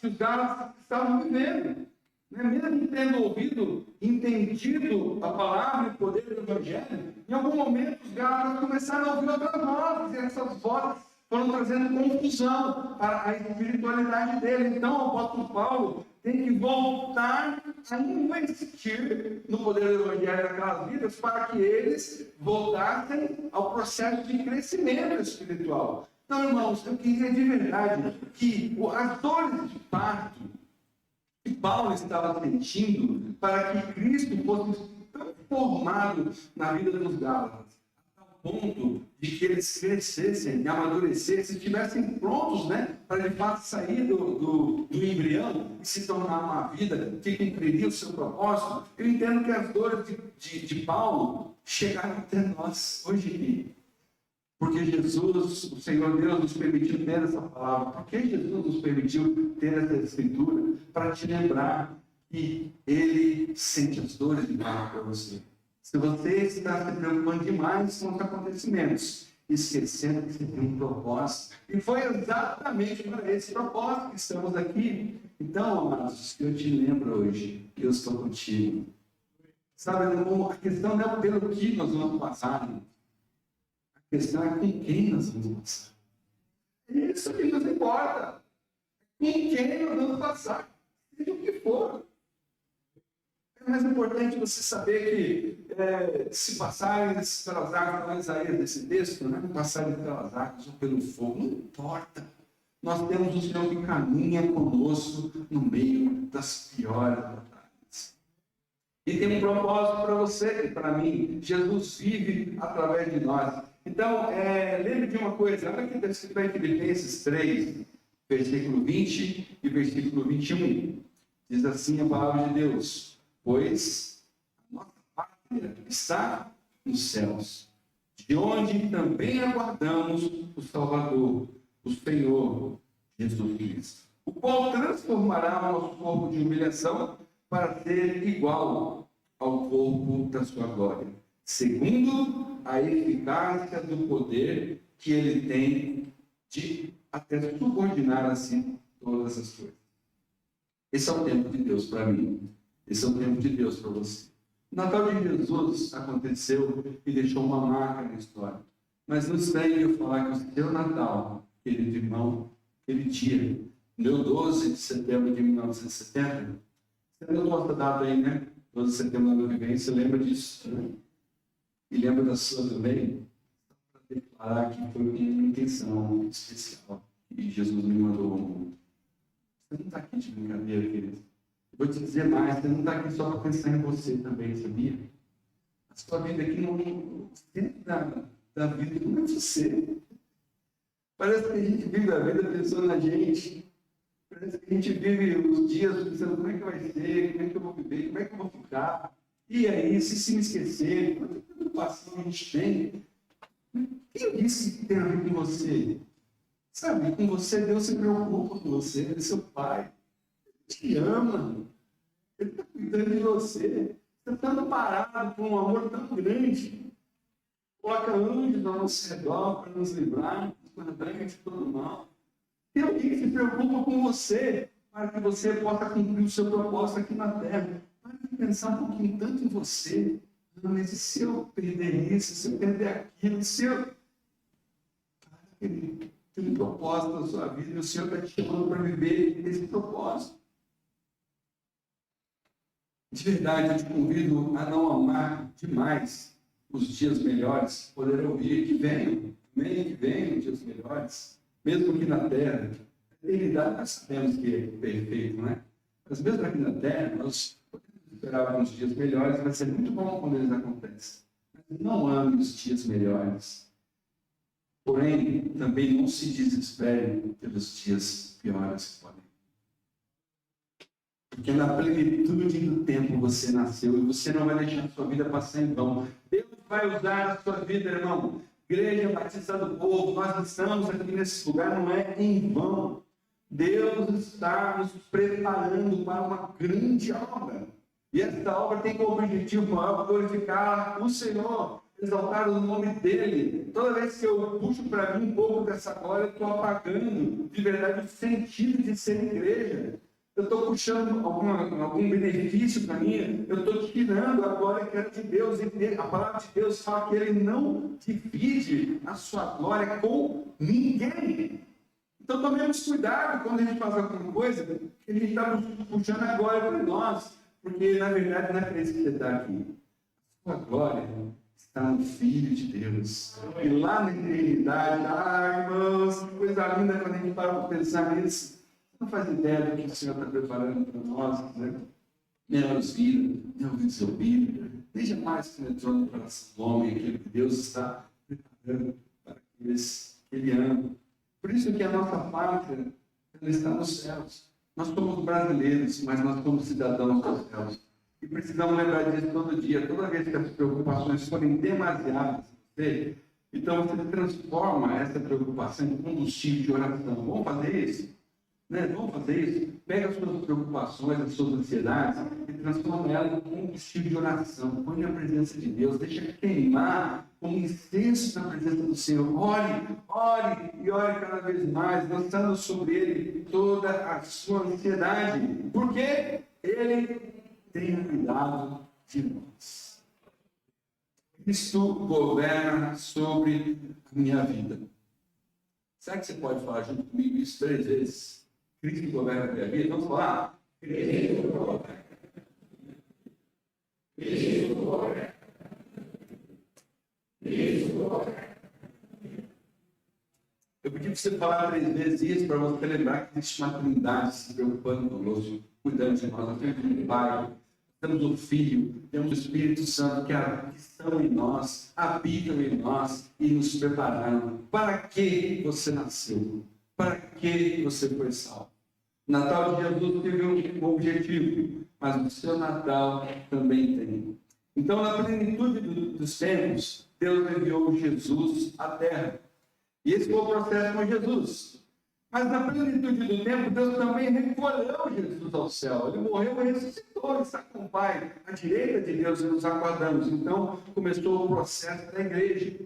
os Gálatas estavam vivendo. Mesmo tendo ouvido, entendido a palavra e o poder do Evangelho, em algum momento os Gálatas começaram a ouvir outras vozes, e essas vozes foram trazendo confusão para a espiritualidade dele. Então o apóstolo Paulo tem que voltar a investir no poder do Evangelho naquelas vidas para que eles voltassem ao processo de crescimento espiritual. Então, irmãos, eu queria de verdade que as dores de parto que Paulo estava sentindo para que Cristo fosse transformado na vida dos Gálatas, a tal ponto de que eles crescessem, amadurecessem, estivessem prontos, né, para de fato sair do embrião e se tornar uma vida que cumpriria o seu propósito. Eu entendo que as dores de Paulo chegaram até nós hoje aqui. Porque Jesus, o Senhor Deus, nos permitiu ter essa palavra. Porque Jesus nos permitiu ter essa escritura para te lembrar que Ele sente as dores de parto para você. Se você está se preocupando demais com os acontecimentos, esquecendo que você tem um propósito, e foi exatamente para esse propósito que estamos aqui. Então, amados, eu te lembro hoje que eu estou contigo. Sabe, a questão não é pelo que nós vamos passar, a questão é com quem nós vamos passar. É isso que nos importa. Com quem nós vamos passar. Seja o que for. É mais importante você saber que se passarem pelas águas, como Isaías desse texto, né? Passarem pelas águas ou pelo fogo, não importa. Nós temos o Senhor que caminha conosco no meio das piores batalhas. E tem um propósito para você e para mim. Jesus vive através de nós. Então, lembre de uma coisa, olha que está escrito em Filipenses 3, versículo 20 e versículo 21. Diz assim a palavra de Deus: pois a nossa pátria está nos céus, de onde também aguardamos o Salvador, o Senhor Jesus Cristo, o qual transformará o nosso corpo de humilhação para ser igual ao corpo da sua glória, segundo a eficácia do poder que ele tem de até subordinar assim todas as coisas. Esse é o tempo de Deus para mim. Esse é o tempo de Deus para você. O Natal de Jesus aconteceu e deixou uma marca na história. Mas não estranhe eu falar que o seu Natal, querido irmão, aquele dia, no 12 de setembro de 1970, você não gosta da data aí, né? 12 de setembro do ano que vem, você lembra disso? Né? E lembra da sua também? Para declarar que foi uma intenção especial e Jesus me mandou ao mundo. Você não está aqui de brincadeira, querido. Eu vou te dizer mais, você não está aqui só para pensar em você também, sabia? A sua vida aqui não dentro da vida não é você. Parece que a gente vive a vida pensando na gente. Parece que a gente vive os dias pensando como é que vai ser, como é que eu vou viver, como é que eu vou ficar. E aí, se me esquecer, quanta preocupação a gente tem. Quem disse que tem a ver com você? Sabe, com você, Deus se preocupa com você, Ele é seu Pai. Ele te ama. Ele está cuidando de você. Você está dando parado com um amor tão grande. Coloca anjos ao nosso redor para nos livrar, nos guardar de todo mal. Tem alguém que se preocupa com você, para que você possa cumprir o seu propósito aqui na Terra. Para pensar um pouquinho tanto em você. Mas e se eu perder isso, se eu perder aquilo, se eu... Tem um propósito na sua vida e o Senhor está te chamando para viver esse propósito. De verdade, eu te convido a não amar demais os dias melhores, poder ouvir que venham, que venham dias melhores, mesmo aqui na Terra. A eternidade nós sabemos que é perfeito, não é? Mas mesmo aqui na Terra, nós podemos esperar alguns dias melhores, vai ser muito bom quando eles acontecem. Mas não ame os dias melhores. Porém, também não se desespere pelos dias piores que podem. Porque na plenitude do tempo você nasceu e você não vai deixar a sua vida passar em vão. Deus vai usar a sua vida, irmão. Igreja Batista do Povo, nós estamos aqui nesse lugar, não é em vão. Deus está nos preparando para uma grande obra. E essa obra tem como objetivo maior glorificar o Senhor, exaltar o nome dele. Toda vez que eu puxo para mim um pouco dessa glória, eu estou apagando de verdade o sentido de ser igreja. Eu estou puxando algum benefício para mim, eu estou tirando a glória que era de Deus. E a palavra de Deus fala que ele não divide a sua glória com ninguém. Então tomemos cuidado quando a gente faz alguma coisa, que a gente está puxando a glória para nós. Porque na verdade não é para isso que você está aqui. A sua glória está no Filho de Deus. E lá na eternidade, irmãos, que coisa linda quando a gente para para pensar nisso. Não faz ideia do que o Senhor está preparando para nós, né? Nem olhos viram, nem ouvidos ouviram, nem jamais penetrou no coração do homem aquilo que Deus está preparando para aqueles que Ele ama. Por isso que a nossa pátria, ela está nos céus. Nós somos brasileiros, mas nós somos cidadãos dos céus. E precisamos lembrar disso todo dia, toda vez que as preocupações forem demasiadas, então você transforma essa preocupação em combustível de oração. Vamos fazer isso? Né? Vamos fazer isso? Pega as suas preocupações, as suas ansiedades e transforma elas em combustível de oração. Põe na presença de Deus, deixa queimar como incenso na presença do Senhor. Ore e ore cada vez mais, lançando sobre Ele toda a sua ansiedade. Porque Ele tem cuidado de nós. Cristo governa sobre a minha vida. Será que você pode falar junto comigo isso 3 vezes? Cristo governa a minha vida. Vamos falar? Cristo governa. Cristo governa. Cristo governa. Eu pedi para você falar 3 vezes isso para você lembrar que existe uma Trindade se preocupando conosco, cuidando de nós. Nós temos um Pai, temos o Filho, temos o Espírito Santo que estão em nós, habitam em nós e nos prepararam. Para que você nasceu? Para que você foi salvo? O Natal de Jesus teve um objetivo, mas o seu Natal também tem. Então, na plenitude dos tempos, Deus enviou Jesus à Terra. E esse foi o processo com Jesus. Mas na plenitude do tempo, Deus também recolheu Jesus ao céu. Ele morreu e ressuscitou, ele está com o Pai, à direita de Deus, e nos aguardamos. Então, começou o processo da igreja.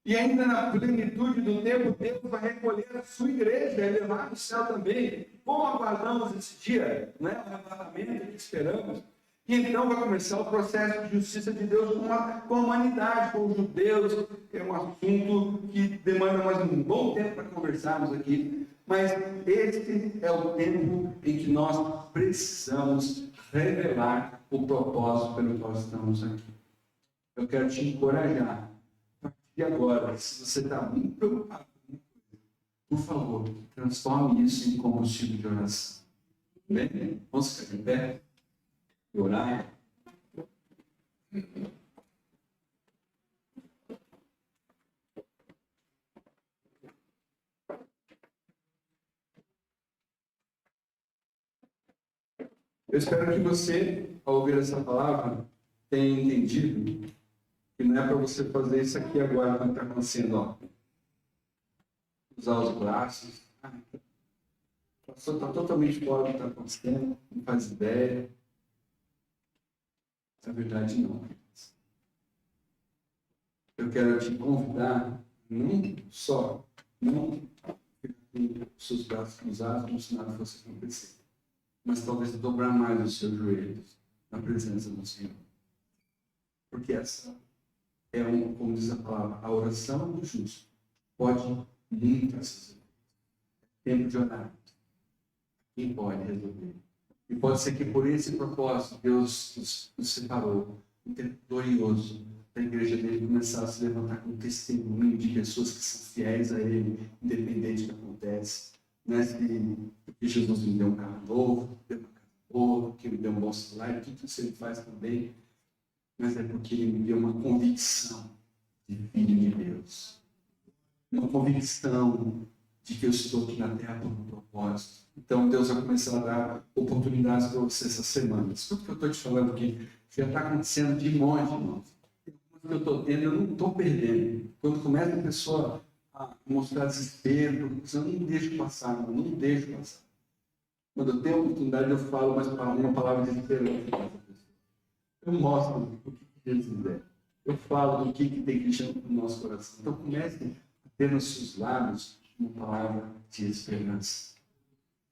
E ainda na plenitude do tempo, Deus vai recolher a sua igreja e levar no céu também. Como aguardamos esse dia, né? O arrebatamento que esperamos. E então vai começar o processo de justiça de Deus com a humanidade, com os judeus. É um assunto que demanda mais um bom tempo para conversarmos aqui. Mas este é o tempo em que nós precisamos revelar o propósito pelo qual estamos aqui. Eu quero te encorajar. E agora, se você está muito preocupado, por favor, transforme isso em combustível de oração. Bem? Vamos ficar de pé e orar. Eu espero que você, ao ouvir essa palavra, tenha entendido que não é para você fazer isso aqui agora, como está acontecendo, ó. Usar os braços. A pessoa está totalmente fora do que está acontecendo, não faz ideia. Na verdade, não. Eu quero te convidar, não ficar com os seus braços cruzados, como se nada fosse acontecer, mas talvez dobrar mais os seus joelhos na presença do Senhor. Porque essa é como diz a palavra, a oração do justo pode muitas vezes. Tempo de orar. Quem pode resolver? E pode ser que por esse propósito Deus nos separou. Um tempo glorioso da igreja dele começar a se levantar com testemunho de pessoas que são fiéis a ele, independente do que acontece. Não é porque Jesus me deu um carro novo, deu uma casa boa, que me deu um bom salário, tudo isso ele faz também. Mas é porque ele me deu uma convicção de filho de Deus. Uma convicção de que eu estou aqui na terra por um propósito. Então Deus vai começar a dar oportunidades para você essas semanas. Tudo que eu estou te falando aqui já está acontecendo de monte, irmãos. O que eu estou tendo, eu não estou perdendo. Quando começa a pessoa a mostrar desespero, eu não deixo passar, não deixo passar. Quando eu tenho a oportunidade, eu falo uma palavra de esperança. Eu mostro o que Jesus é. Eu falo do que tem Cristo no nosso coração. Então comece a ter nos seus lábios uma palavra de esperança.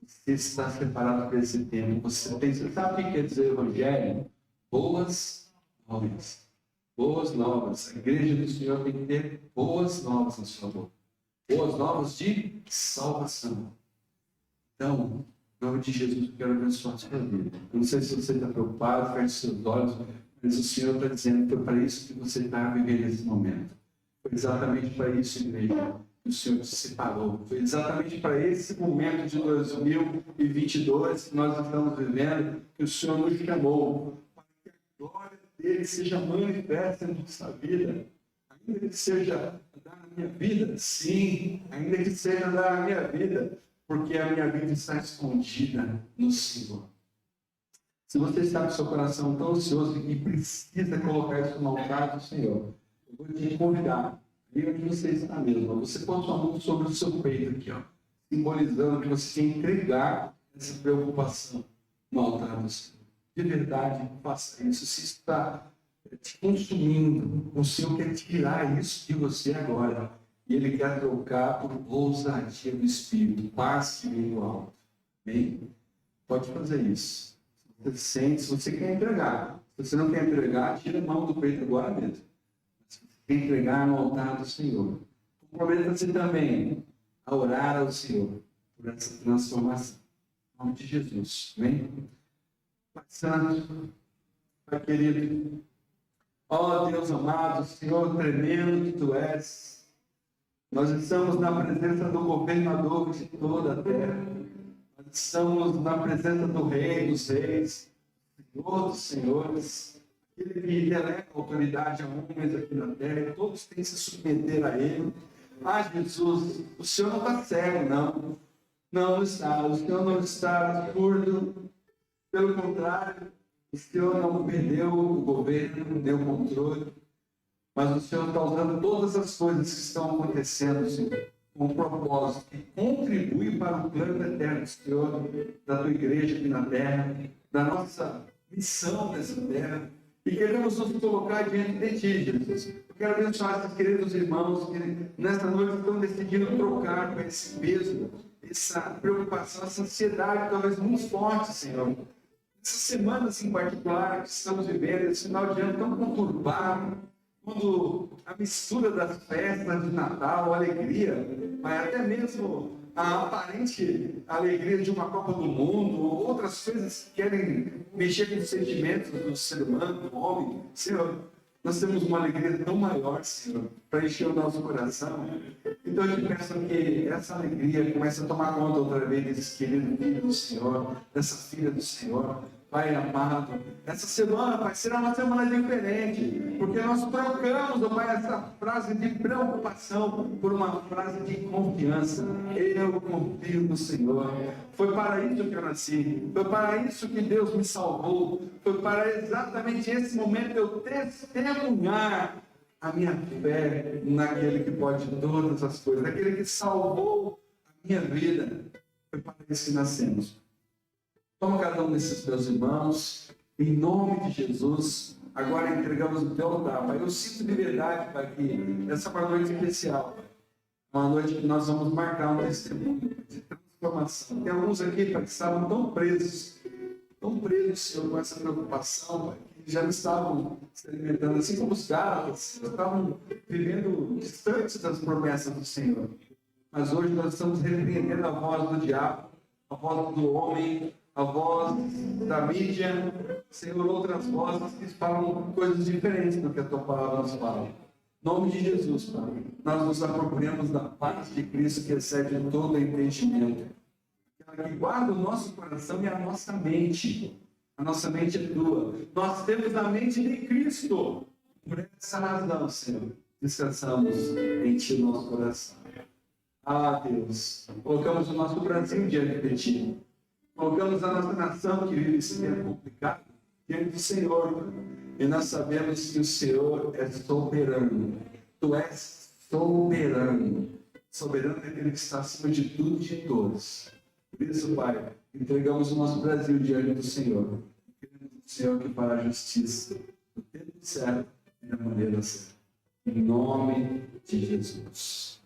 Você está preparado para esse tempo. Você sabe o que quer dizer evangelho? Boas novas. Boas novas. A igreja do Senhor tem que ter boas novas na sua boca. Boas novas de salvação. Então, em nome de Jesus, eu quero abençoar a sua vida. Eu não sei se você está preocupado, feche seus olhos, mas o Senhor está dizendo que foi para isso que você está vivendo nesse momento. Foi exatamente para isso, igreja, que o Senhor te separou. Foi exatamente para esse momento de 2022 que nós estamos vivendo, que o Senhor nos chamou. Para que a glória dele seja manifesta em nossa vida. Ainda que seja dar na minha vida, sim. Ainda que seja dar na minha vida. Porque a minha vida está escondida no Senhor. Se você está com seu coração tão ansioso e precisa colocar isso no altar do Senhor, eu vou te convidar, aí onde você está mesmo, você põe sua mão sobre o seu peito aqui, ó, simbolizando que você tem que entregar essa preocupação no altar do Senhor. De verdade, faça isso. Se está te consumindo, o Senhor quer tirar isso de você agora. E Ele quer trocar por ousadia do Espírito, paz que vem do alto. Bem, pode fazer isso. Se você sente, se você quer entregar. Se você não quer entregar, tira a mão do peito agora mesmo. Se você quer entregar no altar do Senhor, comprometa-se também a orar ao Senhor por essa transformação. Em nome de Jesus. Amém? Pai Santo, Pai querido, ó Deus amado, Senhor tremendo que Tu és, nós estamos na presença do governador de toda a terra. Nós estamos na presença do Rei dos Reis, Senhor dos Senhores, aquele que delega autoridade a homens aqui na terra, e todos têm que se submeter a Ele. Ah, Jesus, o Senhor não está cego, não. Não está. O Senhor não está surdo. Pelo contrário, o Senhor não perdeu o governo, não deu o controle. Mas o Senhor está usando todas as coisas que estão acontecendo, Senhor, com um propósito que contribui para o plano eterno, Senhor, da tua igreja aqui na terra, da nossa missão nessa terra. E queremos nos colocar diante de ti, Jesus. Eu quero abençoar esses queridos irmãos que nesta noite estão decidindo trocar com esse peso, essa preocupação, essa ansiedade talvez muito forte, Senhor. Essas semanas em particular que estamos vivendo, esse final de ano tão conturbado, quando a mistura das festas de Natal, a alegria, mas até mesmo a aparente alegria de uma Copa do Mundo, outras coisas que querem mexer com os sentimentos do ser humano, do homem. Senhor, nós temos uma alegria tão maior, Senhor, para encher o nosso coração. Então eu te peço que essa alegria comece a tomar conta outra vez desse querido filho do Senhor, dessa filha do Senhor. Pai amado, essa semana, Pai, será uma semana diferente, porque nós trocamos, ó Pai, essa frase de preocupação por uma frase de confiança. Eu confio no Senhor. Foi para isso que eu nasci, foi para isso que Deus me salvou, foi para exatamente esse momento eu testemunhar a minha fé naquele que pode todas as coisas, naquele que salvou a minha vida. Foi para isso que nascemos. Toma cada um desses teus irmãos, em nome de Jesus, agora entregamos o teu altar, Pai. Eu sinto de verdade, Pai, que essa é uma noite especial, Pai. Uma noite que nós vamos marcar um testemunho de transformação. Tem alguns aqui, Pai, que estavam tão presos, Senhor, com essa preocupação, Pai, que já não estavam se alimentando, assim como os Gálatas, estavam vivendo distantes das promessas do Senhor. Mas hoje nós estamos repreendendo a voz do diabo, a voz do homem, a voz da mídia, Senhor, outras vozes que falam coisas diferentes do que a tua palavra nos fala. Em nome de Jesus, Pai, nós nos apropriamos da paz de Cristo que excede todo entendimento. Que guarda o nosso coração e a nossa mente. A nossa mente é tua. Nós temos a mente de Cristo. Por essa razão, Senhor, descansamos em ti, nosso coração. Ah, Deus, colocamos o nosso Brasil diante de ti. Colocamos a nossa nação que vive esse tempo complicado diante do Senhor. E nós sabemos que o Senhor é soberano. Tu és soberano. Soberano é aquele que está acima de tudo e de todos. Por isso, Pai, entregamos o nosso Brasil diante do Senhor. Queremos o Senhor que fará justiça no tempo certo e da maneira certa. Em nome de Jesus.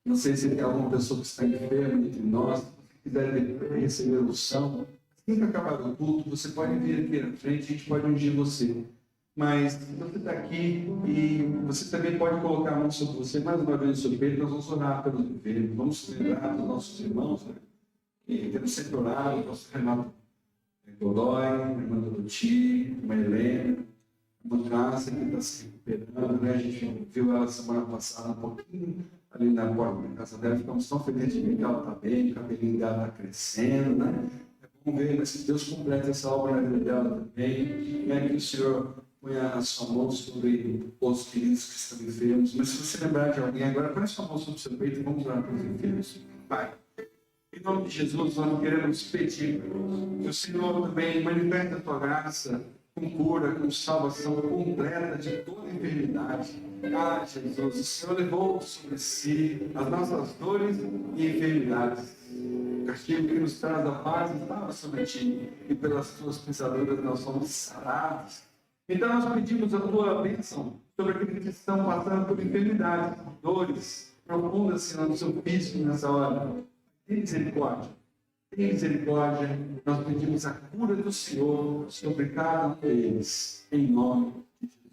Não sei se tem alguma pessoa que está enferma entre nós. Se quiser receber unção, assim que acabar o culto, você pode vir aqui na frente, a gente pode ungir você. Mas se você está aqui e você também pode colocar a mão sobre você, mais uma vez no seu peito, nós vamos orar pelos enfermos, vamos lembrar dos nossos irmãos, né? E temos sempre orado, o nosso Renato Godoy, a irmã Doroti, a irmã Helena, a irmã Cássia, que está se recuperando, né? A gente viu ela semana passada um pouquinho ali na porta da casa dela, ficamos tão felizes de ver que ela está bem, o cabelinho dela está crescendo, né? É bom ver, mas que Deus complete essa obra na vida dela também, né? Que o Senhor põe a sua mão sobre os queridos que estão enfermos. Mas se você lembrar de alguém agora, põe a sua mão sobre o seu peito e vamos orar para os enfermos. Pai, em nome de Jesus, nós queremos pedir que o Senhor também manifeste a tua graça com cura, com salvação completa de toda enfermidade. Ah, Jesus, o Senhor levou sobre si as nossas dores e enfermidades. O castigo que nos traz a paz estava sobre ti, e pelas tuas pisaduras nós somos sarados. Então nós pedimos a tua bênção sobre aqueles que estão passando por enfermidades, dores profundas, Senhor, no seu físico nessa hora. Tem misericórdia. Tem misericórdia. Nós pedimos a cura do Senhor sobre cada um deles, em nome de Jesus.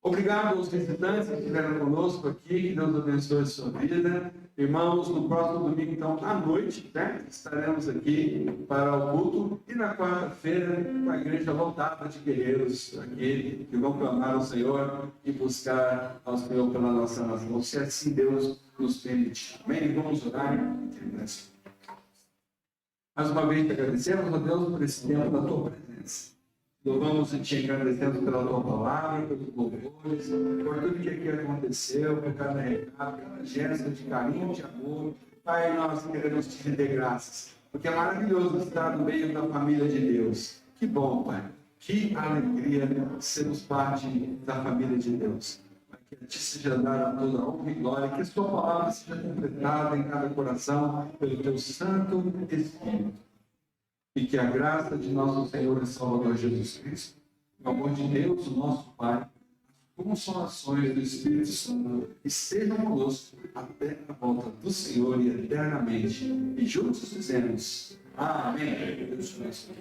Obrigado aos visitantes que estiveram conosco aqui, que Deus abençoe a sua vida. Irmãos, no próximo domingo, então, à noite, né, estaremos aqui para o culto. E na quarta-feira, com a igreja lotada de guerreiros aqui, que vão clamar ao Senhor e buscar ao Senhor pela nossa nação. Se assim Deus nos permitir. Amém? Vamos orar. Mais uma vez, te agradecemos a Deus por esse tempo da tua presença. Louvamos e te agradecemos pela tua palavra, pelos louvores, por tudo que aqui aconteceu, por cada recado, cada gesto de carinho, de amor. Pai, nós queremos te render graças, porque é maravilhoso estar no meio da família de Deus. Que bom, Pai. Que alegria sermos parte da família de Deus. Pai, que a ti seja dada toda a honra e glória, que a tua palavra seja completada em cada coração pelo teu Santo Espírito. E que a graça de nosso Senhor e Salvador Jesus Cristo, o amor de Deus, o nosso Pai, as consolações do Espírito Santo estejam conosco até a volta do Senhor e eternamente. E juntos dizemos: Amém. Deus te abençoe.